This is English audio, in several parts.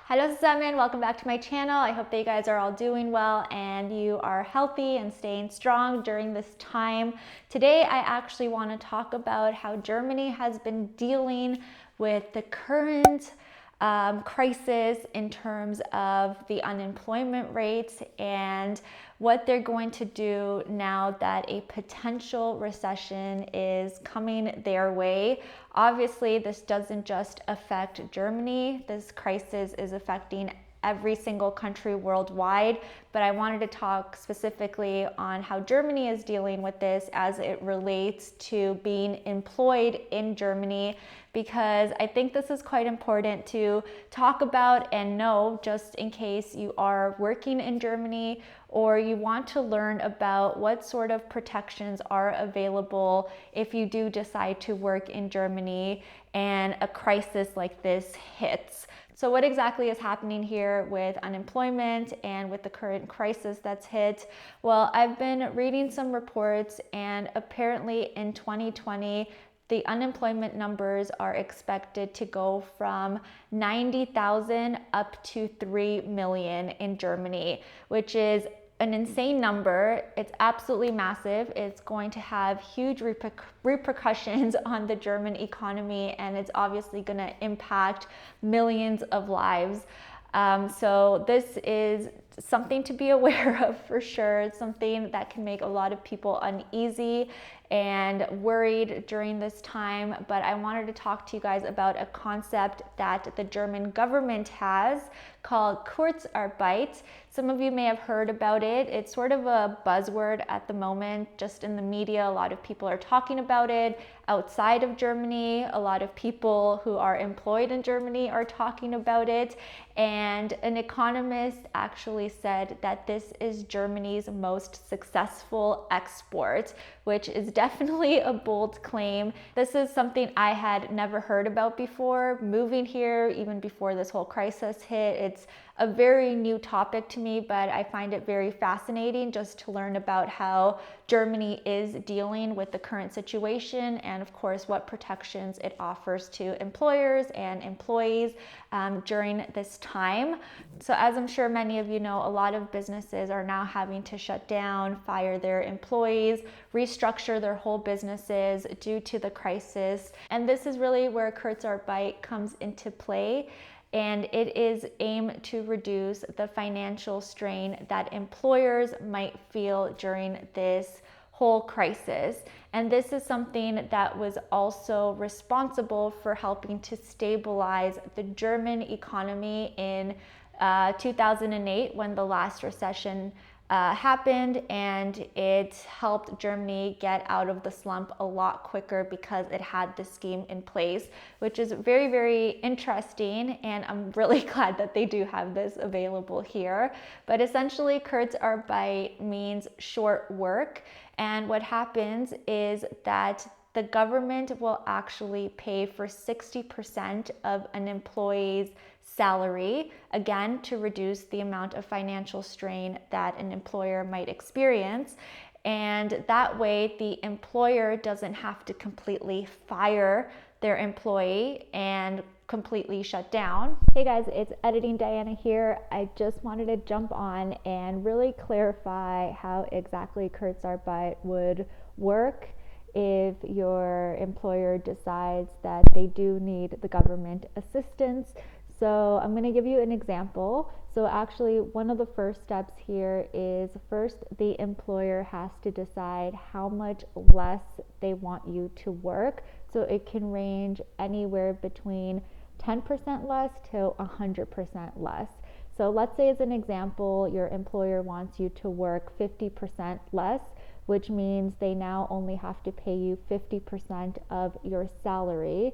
Hello zusammen, welcome back to my channel. I hope that you guys are all doing well and you are healthy and staying strong during this time. Today I actually want to talk about how Germany has been dealing with the current crisis in terms of the unemployment rates and what they're going to do now that a potential recession is coming their way. Obviously, this doesn't just affect Germany. This crisis is affecting every single country worldwide, but I wanted to talk specifically on how Germany is dealing with this as it relates to being employed in Germany, because I think this is quite important to talk about and know, just in case you are working in Germany or you want to learn about what sort of protections are available if you do decide to work in Germany and a crisis like this hits. So what exactly is happening here with unemployment and with the current crisis that's hit? Well, I've been reading some reports, and apparently in 2020, the unemployment numbers are expected to go from 90,000 up to 3 million in Germany, which is an insane number. It's absolutely massive. It's going to have huge repercussions on the German economy, and it's obviously going to impact millions of lives. So this is something to be aware of for sure. It's something that can make a lot of people uneasy and worried during this time. But I wanted to talk to you guys about a concept that the German government has called Kurzarbeit. Some of you may have heard about it. It's sort of a buzzword at the moment, just in the media. A lot of people are talking about it. Outside of Germany, a lot of people who are employed in Germany are talking about it. And an economist actually said that this is Germany's most successful export, which is definitely a bold claim. This is something I had never heard about before moving here, even before this whole crisis hit. It's a very new topic to me, but I find it very fascinating just to learn about how Germany is dealing with the current situation and, of course, what protections it offers to employers and employees during this time. So as I'm sure many of you know, a lot of businesses are now having to shut down, fire their employees, restructure their whole businesses due to the crisis. And this is really where Kurzarbeit comes into play. And it is aimed to reduce the financial strain that employers might feel during this whole crisis. And this is something that was also responsible for helping to stabilize the German economy in 2008 when the last recession happened, and it helped Germany get out of the slump a lot quicker because it had this scheme in place, which is very, very interesting, and I'm really glad that they do have this available here. But essentially, Kurzarbeit means short work, and what happens is that the government will actually pay for 60% of an employee's salary, again, to reduce the amount of financial strain that an employer might experience. And that way, the employer doesn't have to completely fire their employee and completely shut down. Hey guys, it's Editing Diana here. I just wanted to jump on and really clarify how exactly Kurzarbeit would work if your employer decides that they do need the government assistance. So I'm going to give you an example. So actually, one of the first steps here is first the employer has to decide how much less they want you to work. So it can range anywhere between 10% less to 100% less. So let's say, as an example, your employer wants you to work 50% less, which means they now only have to pay you 50% of your salary.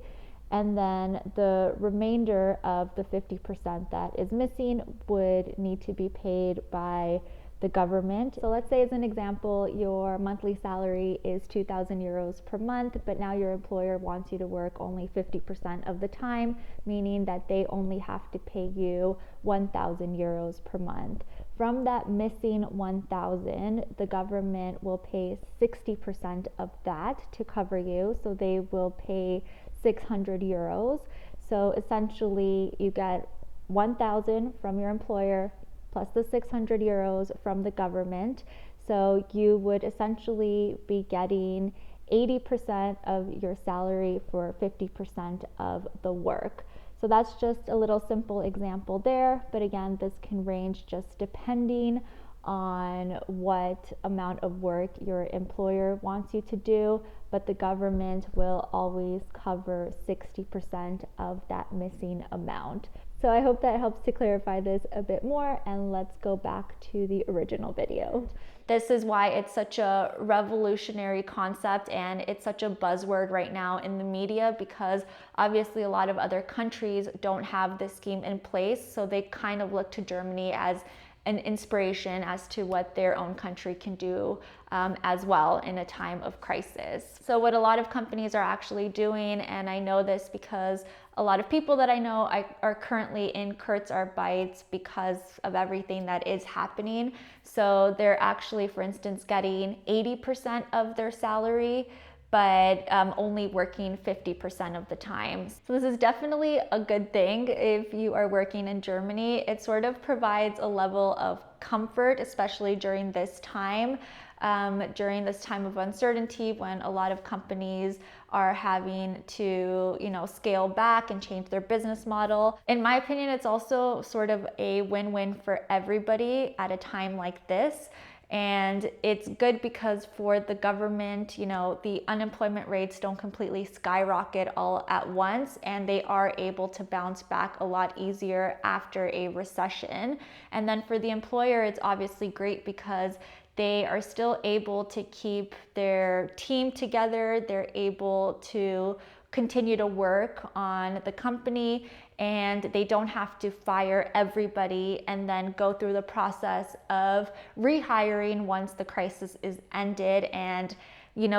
And then the remainder of the 50% that is missing would need to be paid by the government. So let's say, as an example, your monthly salary is 2,000 euros per month, but now your employer wants you to work only 50% of the time, meaning that they only have to pay you 1,000 euros per month. From that missing 1,000, the government will pay 60% of that to cover you. So they will pay 600 euros. So essentially, you get 1,000 from your employer plus the 600 euros from the government. So you would essentially be getting 80% of your salary for 50% of the work. So that's just a little simple example there. But again, this can range just depending on what amount of work your employer wants you to do, but the government will always cover 60% of that missing amount. So I hope that helps to clarify this a bit more, and let's go back to the original video. This is why it's such a revolutionary concept and it's such a buzzword right now in the media, because obviously a lot of other countries don't have this scheme in place, so they kind of look to Germany as an inspiration as to what their own country can do as well in a time of crisis. So what a lot of companies are actually doing, and I know this because a lot of people that I know are currently in Kurzarbeit because of everything that is happening. So they're actually, for instance, getting 80% of their salary, but only working 50% of the time. So this is definitely a good thing if you are working in Germany. It sort of provides a level of comfort, especially during this time of uncertainty, when a lot of companies are having to, scale back and change their business model. In my opinion, it's also sort of a win-win for everybody at a time like this. And it's good because for the government, the unemployment rates don't completely skyrocket all at once, and they are able to bounce back a lot easier after a recession. And then for the employer, it's obviously great because they are still able to keep their team together. They're able to continue to work on the company, and they don't have to fire everybody and then go through the process of rehiring once the crisis is ended, and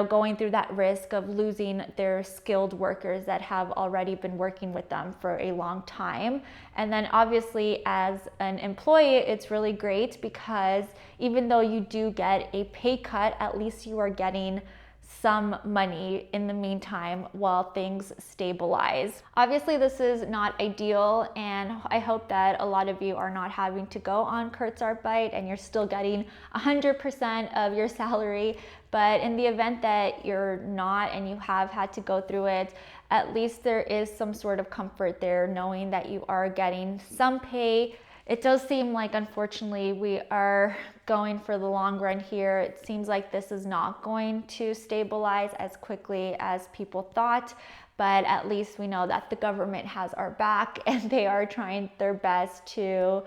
going through that risk of losing their skilled workers that have already been working with them for a long time. And then obviously as an employee, it's really great because even though you do get a pay cut, at least you are getting some money in the meantime while things stabilize. Obviously, this is not ideal, and I hope that a lot of you are not having to go on Kurzarbeit and you're still getting 100% of your salary. But in the event that you're not and you have had to go through it, at least there is some sort of comfort there knowing that you are getting some pay. It does seem like, unfortunately, we are going for the long run here. It seems like this is not going to stabilize as quickly as people thought, but at least we know that the government has our back and they are trying their best to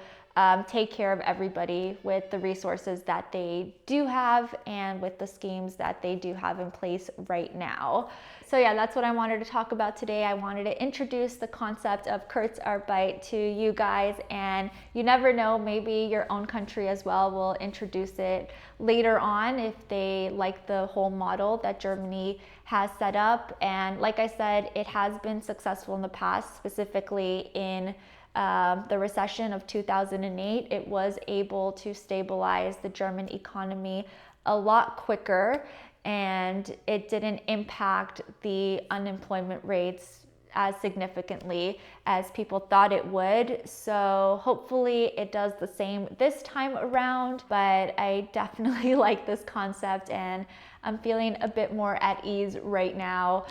take care of everybody with the resources that they do have and with the schemes that they do have in place right now. So yeah, that's what I wanted to talk about today. I wanted to introduce the concept of Kurzarbeit to you guys, and you never know, maybe your own country as well will introduce it later on if they like the whole model that Germany has set up. And like I said, it has been successful in the past, specifically in the recession of 2008. It was able to stabilize the German economy a lot quicker, and it didn't impact the unemployment rates as significantly as people thought it would. So hopefully it does the same this time around, but I definitely like this concept and I'm feeling a bit more at ease right now.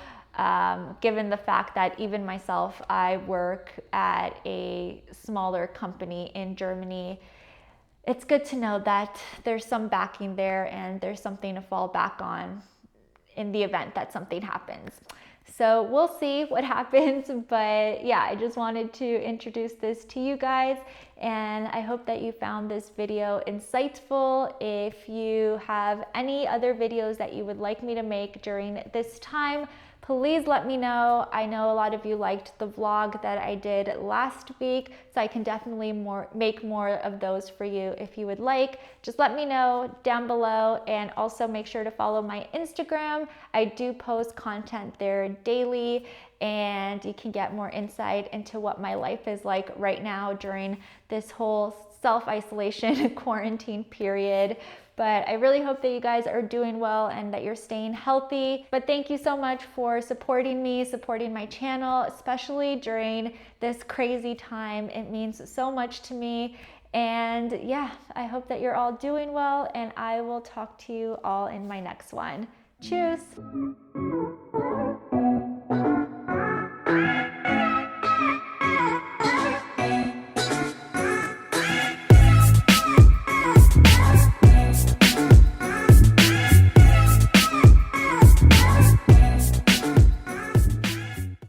Given the fact that even myself, I work at a smaller company in Germany, it's good to know that there's some backing there and there's something to fall back on in the event that something happens. So we'll see what happens, but yeah, I just wanted to introduce this to you guys, and I hope that you found this video insightful. If you have any other videos that you would like me to make during this time, please let me know. I know a lot of you liked the vlog that I did last week, so I can definitely make more of those for you if you would like. Just let me know down below, and also make sure to follow my Instagram. I do post content there daily, and you can get more insight into what my life is like right now during this whole self-isolation quarantine period. But I really hope that you guys are doing well and that you're staying healthy. But thank you so much for supporting me, supporting my channel, especially during this crazy time. It means so much to me. And yeah, I hope that you're all doing well, and I will talk to you all in my next one. Cheers!